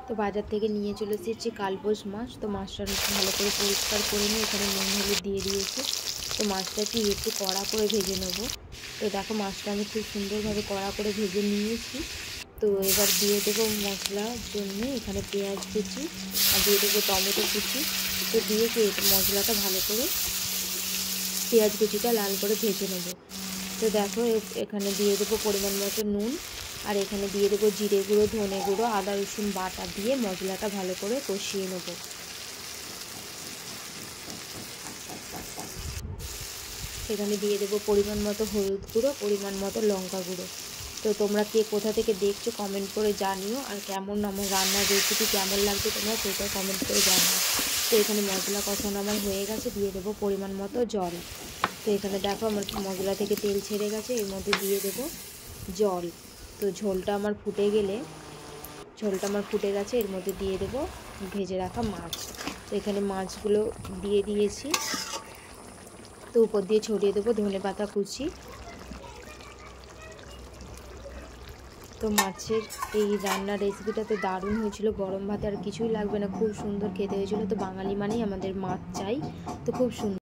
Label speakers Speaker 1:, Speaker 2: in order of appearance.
Speaker 1: তো বাজার থেকে নিয়ে চলে এসেছি কালবোস মাছ। তো মাছটা ভালো করে পরিষ্কার করে নিয়ে এখানে নুন হলুদ দিয়ে দিয়েছি। তো মাছটাকে একটু কড়া করে ভেজে নেব। তো দেখো মাছটা আমি খুব সুন্দরভাবে কড়া করে ভেজে নিয়েছি। তো এবার দিয়ে দেবো মশলার জন্য এখানে পেঁয়াজ কুচি আর দিয়ে দেবো টমেটো কুচি। তো দিয়ে মশলাটা ভালো করে পেঁয়াজ কুচিটা লাল করে ভেজে নেব। তো দেখো এখানে দিয়ে দেবো পরিমাণ মতো নুন, আর এখানে দিয়ে দেবো জিরে গুঁড়ো, ধনে গুঁড়ো, আদা রসুন বাটা দিয়ে মশলাটা ভালো করে কষিয়ে নেব। এখানে দিয়ে দেবো পরিমাণ মতো হলুদ গুঁড়ো, পরিমাণ মতো লঙ্কা গুঁড়ো। তো তোমরা কে কোথা থেকে দেখছো কমেন্ট করে জানিও, আর কেমন আমার রান্নার রেসিপি কেমন লাগছে তোমরা সেটা কমেন্ট করে জানিও। তো এখানে মশলা কষানো আমার হয়ে গেছে, দিয়ে দেবো পরিমাণ মতো জল। তো এখানে দেখো আমার মশলা থেকে তেল ছেড়ে গেছে, এর মধ্যে দিয়ে দেবো জল। তো ঝোলটা আমার ফুটে গেছে, এর মধ্যে দিয়ে দেবো ভেজে রাখা মাছ। তো এখানে মাছগুলো দিয়ে দিয়েছি। তো উপর দিয়ে ছড়িয়ে দেবো ধনেপাতা কুচি। তো মাছের এই রান্নার রেসিপিটা তো দারুণ হয়েছিল, গরম ভাতে আর কিছুই লাগবে না, খুব সুন্দর খেতে হয়েছিল। তো বাঙালি মানেই আমাদের মাছ চাই, তো খুব সুন্দর।